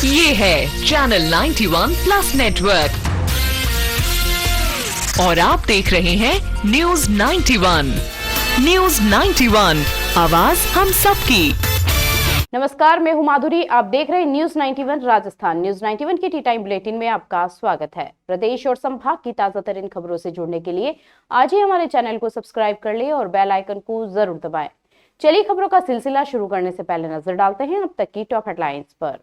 ये है channel 91 plus network और आप देख रहे हैं न्यूज 91। न्यूज 91, आवाज हम सबकी। नमस्कार, मैं हूं माधुरी। आप देख रहे हैं न्यूज 91 राजस्थान। न्यूज 91 की टी टाइम बुलेटिन में आपका स्वागत है। प्रदेश और संभाग की ताजा तरीन खबरों से जुड़ने के लिए आज ही हमारे चैनल को सब्सक्राइब कर लें और बेल आइकन को जरूर दबाएं। चलिए खबरों का सिलसिला शुरू करने से पहले नजर डालते हैं अब तक की टॉप हेडलाइंस पर।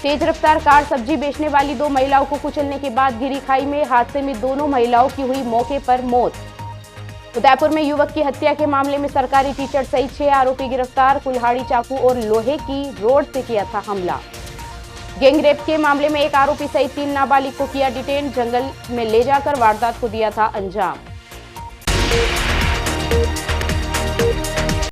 तेज रफ्तार कार सब्जी बेचने वाली 2 महिलाओं को कुचलने के बाद गिरी खाई में। हादसे में दोनों महिलाओं की हुई मौके पर मौत। उदयपुर में युवक की हत्या के मामले में सरकारी टीचर सहित 6 आरोपी गिरफ्तार। कुल्हाड़ी, चाकू और लोहे की रोड से किया था हमला। गैंगरेप के मामले में एक आरोपी सहित 3 नाबालिग को किया डिटेन। जंगल में ले जाकर वारदात को दिया था अंजाम।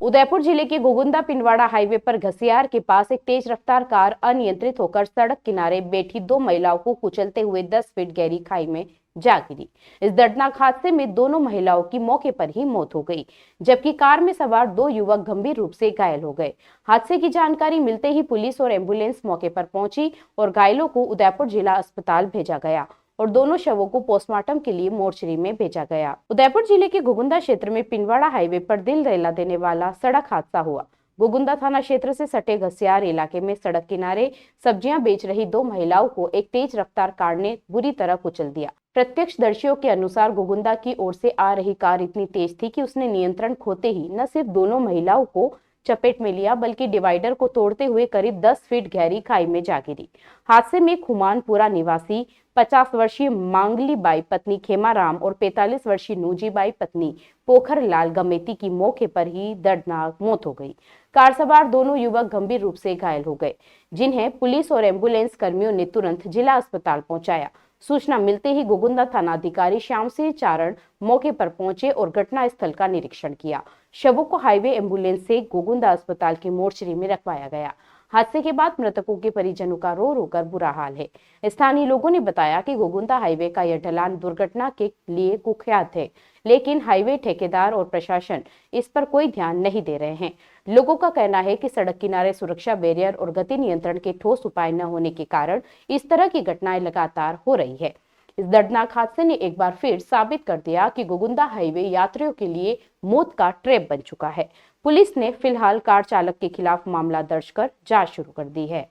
उदयपुर जिले के गोगुंदा पिंडवाड़ा हाईवे पर घसियार के पास एक तेज रफ्तार कार अनियंत्रित होकर सड़क किनारे बैठी 2 महिलाओं को कुचलते हुए 10 फीट गहरी खाई में जा गिरी। इस दर्दनाक हादसे में दोनों महिलाओं की मौके पर ही मौत हो गई, जबकि कार में सवार 2 युवक गंभीर रूप से घायल हो गए। हादसे की जानकारी मिलते ही पुलिस और एम्बुलेंस मौके पर पहुंची और घायलों को उदयपुर जिला अस्पताल भेजा गया और दोनों शवों को पोस्टमार्टम के लिए मोर्चरी में भेजा गया। उदयपुर जिले के गोगुंदा क्षेत्र में पिंडवाड़ा हाईवे पर दिल दहला देने वाला सड़क हादसा हुआ। गोगुंदा थाना क्षेत्र से सटे घसियार इलाके में सड़क किनारे सब्जियां बेच रही 2 महिलाओं को एक तेज रफ्तार कार ने बुरी तरह कुचल दिया। प्रत्यक्षदर्शियों के अनुसार गोगुंदा की ओर से आ रही कार इतनी तेज थी कि उसने नियंत्रण खोते ही न सिर्फ दोनों महिलाओं को चपेट में लिया, बल्कि डिवाइडर को तोड़ते हुए करीब 10 फीट गहरी खाई में जा गिरी। हादसे में खुमानपुरा निवासी 50 वर्षीय मांगली बाई पत्नी खेमाराम और 45 वर्षीय नूजी बाई पत्नी पोखर लाल गमेती की मौके पर ही दर्दनाक मौत हो गई। कार सवार दोनों युवक गंभीर रूप से घायल हो गए, जिन्हें पुलिस और एम्बुलेंस कर्मियों ने तुरंत जिला अस्पताल पहुंचाया। सूचना मिलते ही गोगुंदा थाना अधिकारी श्याम सिंह चारण मौके पर पहुंचे और घटना स्थल का निरीक्षण किया। शवों को हाईवे एम्बुलेंस से गोगुंदा अस्पताल की मोर्चरी में रखवाया गया। हादसे के बाद मृतकों के परिजनों का रो रो कर बुरा हाल है। स्थानीय लोगों ने बताया कि गोगुंदा हाईवे का यह ढलान दुर्घटना के लिए कुख्यात है, लेकिन हाईवे ठेकेदार और प्रशासन इस पर कोई ध्यान नहीं दे रहे हैं। लोगों का कहना है कि सड़क किनारे सुरक्षा बैरियर और गति नियंत्रण के ठोस उपाय न होने के कारण इस तरह की घटनाएं लगातार हो रही है। इस दर्दनाक हादसे ने एक बार फिर साबित कर दिया कि गोगुंदा हाईवे यात्रियों के लिए मौत का ट्रैप बन चुका है। पुलिस ने फिलहाल कार चालक के खिलाफ मामला दर्ज कर जांच शुरू कर दी है।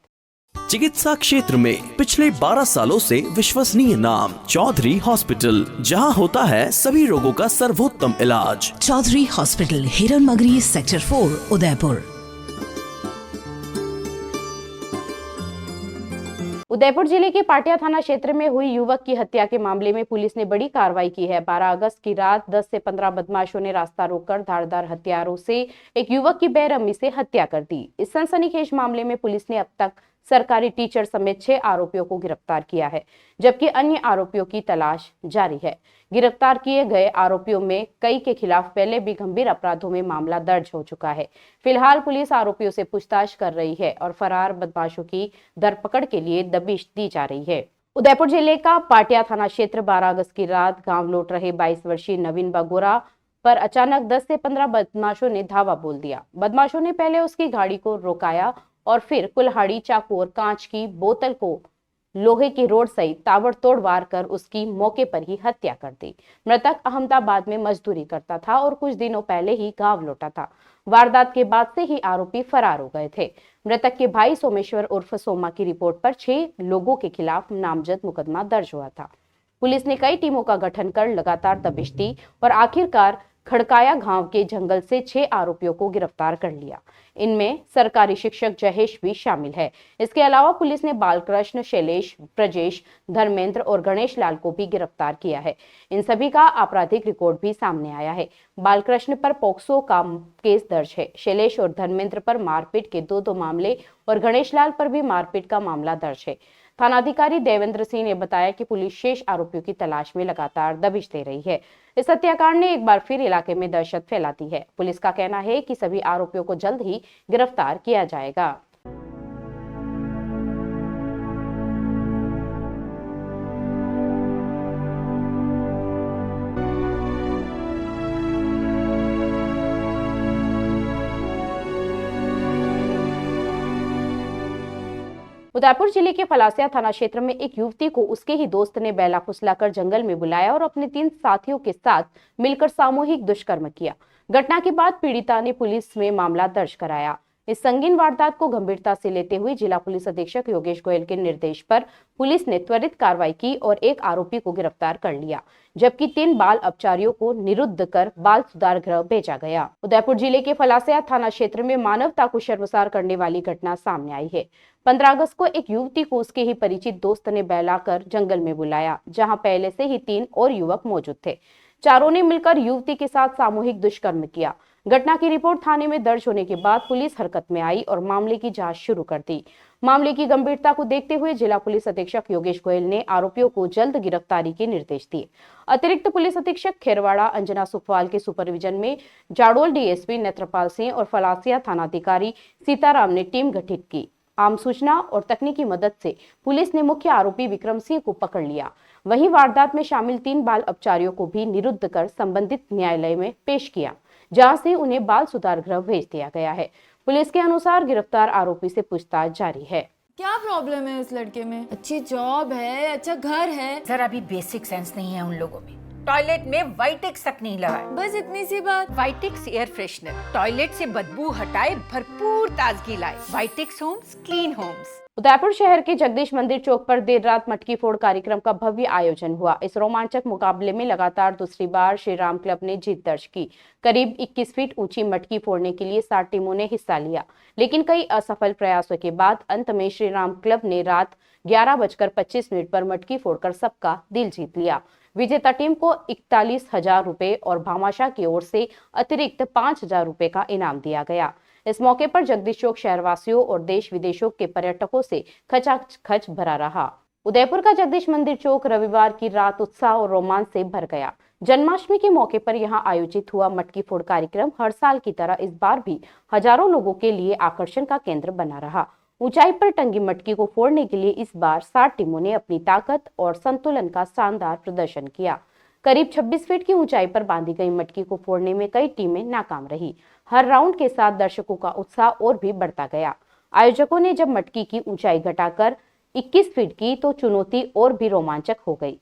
चिकित्सा क्षेत्र में पिछले 12 सालों से विश्वसनीय नाम चौधरी हॉस्पिटल, जहां होता है सभी रोगों का सर्वोत्तम इलाज। चौधरी हॉस्पिटल, हिरन मगरी, सेक्टर 4, उदयपुर। उदयपुर जिले के पाटिया थाना क्षेत्र में हुई युवक की हत्या के मामले में पुलिस ने बड़ी कार्रवाई की है। 12 अगस्त की रात 10 से 15 बदमाशों ने रास्ता रोककर धारदार हथियारों से एक युवक की बेरहमी से हत्या कर दी। इस सनसनीखेज मामले में पुलिस ने अब तक सरकारी टीचर समेत 6 आरोपियों को गिरफ्तार किया है, जबकि अन्य आरोपियों की तलाश जारी है। गिरफ्तार किए गए आरोपियों में कई के खिलाफ पहले भी गंभीर अपराधों में मामला दर्ज हो चुका है। फिलहाल पुलिस आरोपियों से पूछताछ कर रही है और फरार बदमाशों की धरपकड़ के लिए दबिश दी जा रही है। उदयपुर जिले का पाटिया थाना क्षेत्र 12 अगस्त की रात गांव लौट रहे 22 वर्षीय नवीन बगोरा पर अचानक 10 से 15 बदमाशों ने धावा बोल दिया। बदमाशों ने पहले उसकी गाड़ी को रोकाया और फिर कुल्हाड़ी, चाकू और कांच की बोतल को लोहे की रोड सहित ताबड़तोड़ वार कर उसकी मौके पर ही हत्या कर दी। मृतक अहमदाबाद में मजदूरी करता था और कुछ दिनों पहले ही गांव लौटा था। वारदात के बाद से ही आरोपी फरार हो गए थे। मृतक के भाई सोमेश्वर उर्फ सोमा की रिपोर्ट पर 6 लोगों के खिलाफ नामजद मुकदमा दर्ज हुआ था। पुलिस ने कई टीमों का गठन कर लगातार दबिश दी और आखिरकार खड़काया गांव के जंगल से 6 आरोपियों को गिरफ्तार कर लिया। इनमें सरकारी शिक्षक जहेश भी शामिल है। इसके अलावा पुलिस ने बालकृष्ण, शैलेश, ब्रजेश, धर्मेंद्र और गणेश लाल को भी गिरफ्तार किया है। इन सभी का आपराधिक रिकॉर्ड भी सामने आया है। बालकृष्ण पर पोक्सो का केस दर्ज है। शैलेश और धर्मेंद्र पर मारपीट के 2 मामले और गणेश लाल पर भी मारपीट का मामला दर्ज है। थानाधिकारी देवेंद्र सिंह ने बताया कि पुलिस शेष आरोपियों की तलाश में लगातार दबिश दे रही है। इस हत्याकांड ने एक बार फिर इलाके में दहशत फैला दी है। पुलिस का कहना है कि सभी आरोपियों को जल्द ही गिरफ्तार किया जाएगा। उदयपुर जिले के फलासिया थाना क्षेत्र में एक युवती को उसके ही दोस्त ने बेला फुसलाकर जंगल में बुलाया और अपने 3 साथियों के साथ मिलकर सामूहिक दुष्कर्म किया। घटना के बाद पीड़िता ने पुलिस में मामला दर्ज कराया। इस संगीन वारदात को गंभीरता से लेते हुए जिला पुलिस अधीक्षक योगेश गोयल के निर्देश पर पुलिस ने त्वरित कार्रवाई की और एक आरोपी को गिरफ्तार कर लिया, जबकि 3 बाल अपचारियों को निरुद्ध कर बाल सुधार गृह भेजा गया। उदयपुर जिले के फलासिया थाना क्षेत्र में मानवता को शर्मसार करने वाली घटना सामने आई है। 15 अगस्त को एक युवती को उसके ही परिचित दोस्त ने बहलाकर जंगल में बुलाया, जहां पहले से ही 3 और युवक मौजूद थे। चारों ने मिलकर युवती के साथ सामूहिक दुष्कर्म किया। घटना की रिपोर्ट थाने में दर्ज होने के बाद पुलिस हरकत में आई और मामले की जांच शुरू कर दी। मामले की गंभीरता को देखते हुए जिला पुलिस अधीक्षक योगेश गोयल ने आरोपियों को जल्द गिरफ्तारी के निर्देश दिए। अतिरिक्त पुलिस अधीक्षक खेरवाड़ा अंजना सुखवाल के सुपरविजन में जाडोल डीएसपी नेत्रपाल सिंह और फलासिया थानाधिकारी सीताराम ने टीम गठित की। आम सूचना और तकनीकी मदद से पुलिस ने मुख्य आरोपी विक्रम सिंह को पकड़ लिया। वहीं वारदात में शामिल 3 बाल अपचारियों को भी निरुद्ध कर संबंधित न्यायालय में पेश किया, जहां से उन्हें बाल सुधार गृह भेज दिया गया है। पुलिस के अनुसार गिरफ्तार आरोपी से पूछताछ जारी है। क्या प्रॉब्लम है उस लड़के में? अच्छी जॉब है, अच्छा घर है, जरा भी बेसिक सेंस नहीं है उन लोगों में। टॉयलेट में वाइटेक्स तक नहीं लगा है। बस इतनी सी बात। वाइटेक्स एयर फ्रेशनर टॉयलेट से बदबू हटाए, भरपूर ताजगी लाए। वाइटेक्स होम्स, क्लीन होम्स। उदयपुर शहर के जगदीश मंदिर चौक पर देर रात मटकी फोड़ कार्यक्रम का भव्य आयोजन हुआ। इस रोमांचक मुकाबले में लगातार दूसरी बार श्री राम क्लब ने जीत दर्ज की। करीब 21 फीट ऊंची मटकी फोड़ने के लिए 60 टीमों ने हिस्सा लिया, लेकिन कई असफल प्रयासों के बाद अंत में श्री राम क्लब ने रात 11:25 पर मटकी फोड़कर सबका दिल जीत लिया। विजेता टीम को 41,000 रुपए और भामाशाह की ओर से अतिरिक्त 5,000 रुपए का इनाम दिया गया। इस मौके पर जगदीश चौक शहरवासियों और देश विदेशों के पर्यटकों से खचाखच भरा रहा। उदयपुर का जगदीश मंदिर चौक रविवार की रात उत्साह और रोमांच से भर गया। जन्माष्टमी के मौके पर यहां आयोजित हुआ मटकी फोड़ कार्यक्रम हर साल की तरह इस बार भी हजारों लोगों के लिए आकर्षण का केंद्र बना रहा। ऊंचाई पर टंगी मटकी को फोड़ने के लिए इस बार 60 टीमों ने अपनी ताकत और संतुलन का शानदार प्रदर्शन किया। करीब 26 फीट की ऊंचाई पर बांधी गई मटकी को फोड़ने में कई टीमें नाकाम रही। हर राउंड के साथ दर्शकों का उत्साह और भी बढ़ता गया। आयोजकों ने जब मटकी की ऊंचाई घटाकर 21 फीट की तो चुनौती और भी रोमांचक हो गई।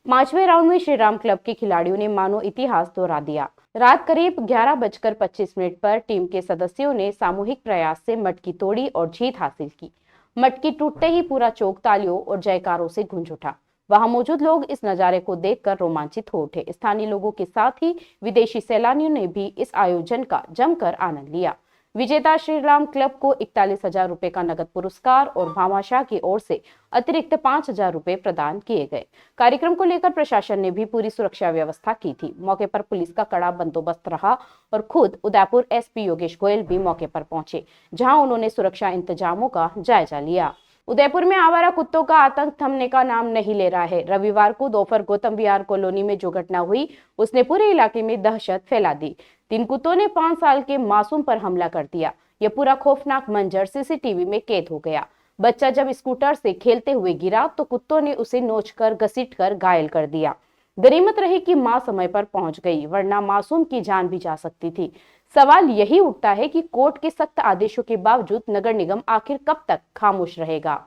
5वें राउंड में श्री राम क्लब के खिलाड़ियों ने मानो इतिहास दोहरा दिया। रात करीब 11:25 पर टीम के सदस्यों ने सामूहिक प्रयास से मटकी तोड़ी और जीत हासिल की। मटकी टूटते ही पूरा चौक तालियों और जयकारों से गूंज उठा। वहां मौजूद लोग इस नजारे को देखकर रोमांचित हो उठे। स्थानीय लोगों के साथ ही विदेशी सैलानियों ने भी इस आयोजन का जमकर आनंद लिया। विजेता श्री राम क्लब को 41,000 रुपए का नगद पुरस्कार और भामाशाह की ओर से अतिरिक्त 5,000 रुपए प्रदान किए गए। कार्यक्रम को लेकर प्रशासन ने भी पूरी सुरक्षा व्यवस्था की थी। मौके पर पुलिस का कड़ा बंदोबस्त रहा और खुद उदयपुर एसपी योगेश गोयल भी मौके पर पहुंचे, जहां उन्होंने सुरक्षा इंतजामों का जायजा लिया। उदयपुर में आवारा कुत्तों का आतंक थमने का नाम नहीं ले रहा है। रविवार को दोपहर गौतम विहार कॉलोनी में जो घटना हुई उसने पूरे इलाके में दहशत फैला दी। 3 कुत्तों ने 5 साल के मासूम पर हमला कर दिया। यह पूरा खौफनाक मंजर सीसीटीवी में कैद हो गया। बच्चा जब स्कूटर से खेलते हुए गिरा तो कुत्तों ने उसे नोचकर घसीटकर घायल कर दिया। गनीमत रही कि मां समय पर पहुंच गई, वरना मासूम की जान भी जा सकती थी। सवाल यही उठता है कि कोर्ट के सख्त आदेशों के बावजूद नगर निगम आखिर कब तक खामोश रहेगा।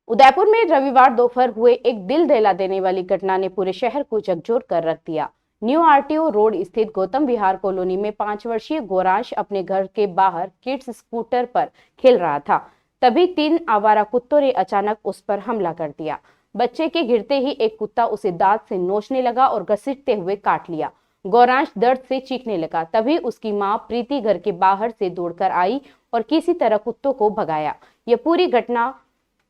उदयपुर में रविवार दोपहर हुए एक दिल दहला देने वाली घटना ने पूरे शहर को झकझोर कर रख दिया। न्यू आरटीओ रोड स्थित गौतम विहार कॉलोनी में 5 वर्षीय गौरांश अपने घर के बाहर किड्स स्कूटर पर खेल रहा था। तभी 3 आवारा कुत्तों ने अचानक उस पर हमला कर दिया। बच्चे के गिरते ही एक कुत्ता उसे दांत से नोचने लगा और घसीटते हुए काट लिया। गौरांश दर्द से चीखने लगा। तभी उसकी मां प्रीति घर के बाहर से दौड़कर आई और किसी तरह कुत्तों को भगाया। यह पूरी घटना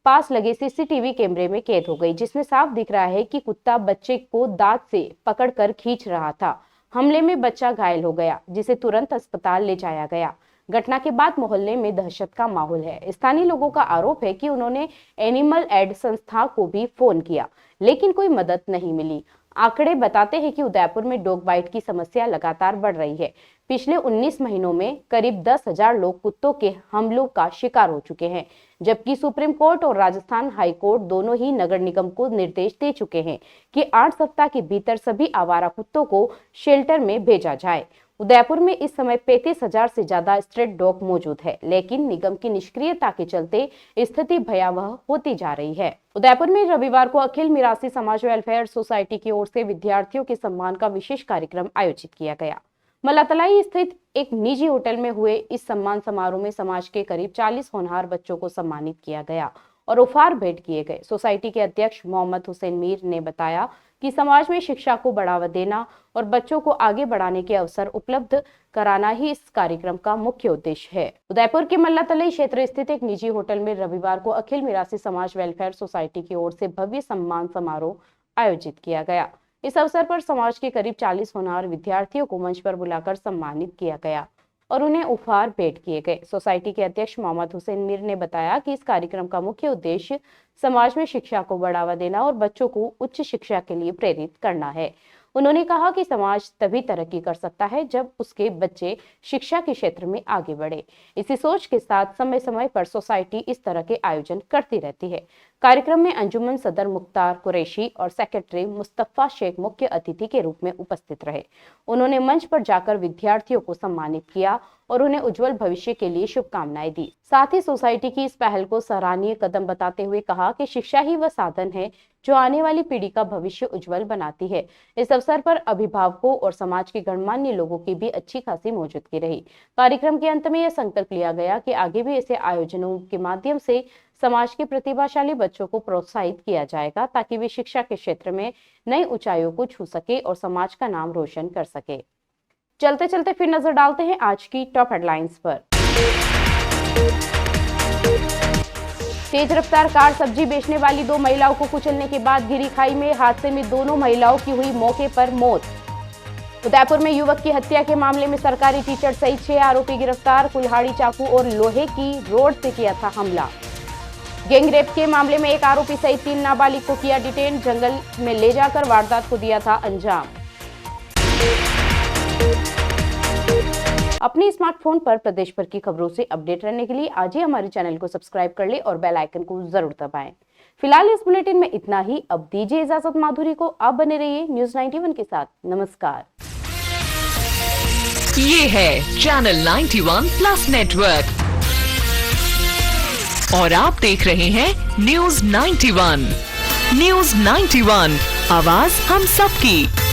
पास लगे सीसीटीवी कैमरे में कैद हो गई, जिसमें साफ दिख रहा है कि कुत्ता बच्चे को दांत से पकड़कर खींच रहा था। हमले में बच्चा घायल हो गया, जिसे तुरंत अस्पताल ले जाया गया। घटना के बाद मोहल्ले में दहशत का माहौल है। स्थानीय लोगों का आरोप है कि उन्होंने एनिमल एड संस्था को भी फोन किया, लेकिन कोई मदद नहीं मिली। आंकड़े बताते हैं कि उदयपुर में डॉग बाइट की समस्या लगातार बढ़ रही है। पिछले 19 महीनों में करीब 10,000 लोग कुत्तों के हमलों का शिकार हो चुके हैं, जबकि सुप्रीम कोर्ट और राजस्थान हाई कोर्ट दोनों ही नगर निगम को निर्देश दे चुके हैं कि 8 सप्ताह के भीतर सभी आवारा कुत्तों को शेल्टर में भेजा जाए। उदयपुर में इस समय 35,000 से ज्यादा स्ट्रीट डॉग मौजूद है, लेकिन निगम की निष्क्रियता के चलते स्थिति भयावह होती जा रही है। उदयपुर में रविवार को अखिल मिरासी समाज वेलफेयर सोसाइटी की ओर से विद्यार्थियों के सम्मान का विशेष कार्यक्रम आयोजित किया गया। मल्लातलाई स्थित एक निजी होटल में हुए इस सम्मान समारोह में समाज के करीब 40 होनहार बच्चों को सम्मानित किया गया और उपहार भेंट किए गए। सोसाइटी के अध्यक्ष मोहम्मद हुसैन मीर ने बताया कि समाज में शिक्षा को बढ़ावा देना और बच्चों को आगे बढ़ाने के अवसर उपलब्ध कराना ही इस कार्यक्रम का मुख्य उद्देश्य है। उदयपुर के मल्लातलाई क्षेत्र स्थित एक निजी होटल में रविवार को अखिल मिरासी समाज वेलफेयर सोसाइटी की ओर से भव्य सम्मान समारोह आयोजित किया गया। इस अवसर पर समाज के करीब 40 होनहार विद्यार्थियों को मंच पर बुलाकर सम्मानित किया गया और उन्हें उपहार भेंट किए गए। सोसाइटी के अध्यक्ष मोहम्मद हुसैन मीर ने बताया कि इस कार्यक्रम का मुख्य उद्देश्य समाज में शिक्षा को बढ़ावा देना और बच्चों को उच्च शिक्षा के लिए प्रेरित करना है। उन्होंने कहा कि समाज तभी तरक्की कर सकता है जब उसके बच्चे शिक्षा के क्षेत्र में आगे बढ़े। इसी सोच के साथ समय समय पर सोसाइटी इस तरह के आयोजन करती रहती है। कार्यक्रम में अंजुमन सदर मुख्तार कुरैशी और सेक्रेटरी मुस्तफा शेख मुख्य अतिथि के रूप में उपस्थित रहे। उन्होंने मंच पर जाकर विद्यार्थियों को सम्मानित किया और उन्हें उज्जवल भविष्य के लिए शुभकामनाएं दी। साथ ही सोसाइटी की इस पहल को सराहनीय कदम बताते हुए कहा कि शिक्षा ही वह साधन है जो आने वाली पीढ़ी का भविष्य उज्जवल बनाती है। इस अवसर पर अभिभावकों और समाज के गणमान्य लोगों की भी अच्छी खासी मौजूदगी रही। कार्यक्रम के अंत में यह संकल्प लिया गया कि आगे भी ऐसे आयोजनों के माध्यम से समाज के प्रतिभाशाली बच्चों को प्रोत्साहित किया जाएगा ताकि वे शिक्षा के क्षेत्र में नई ऊंचाइयों को छू सके और समाज का नाम रोशन कर सके। चलते चलते फिर नजर डालते हैं आज की टॉप हेडलाइंस पर। तेज रफ्तार कार सब्जी बेचने वाली 2 महिलाओं को कुचलने के बाद गिरी खाई में। हादसे में दोनों महिलाओं की हुई मौके पर मौत। उदयपुर में युवक की हत्या के मामले में सरकारी टीचर सहित 6 आरोपी गिरफ्तार। कुल्हाड़ी, चाकू और लोहे की रोड से किया था हमला। गैंगरेप के मामले में एक आरोपी सहित 3 नाबालिग को किया डिटेन। जंगल में ले जाकर वारदात को दिया था अंजाम। अपने स्मार्टफोन पर प्रदेश भर की खबरों से अपडेट रहने के लिए आज ही हमारे चैनल को सब्सक्राइब कर ले और बेल आइकन को जरूर दबाएं। फिलहाल इस बुलेटिन में इतना ही। अब दीजिए इजाजत माधुरी को। आप बने रहिए न्यूज़ 91 के साथ। नमस्कार। ये है चैनल 91 प्लस नेटवर्क और आप देख रहे हैं न्यूज़ 91। न्यूज़ 91, आवाज हम सबकी।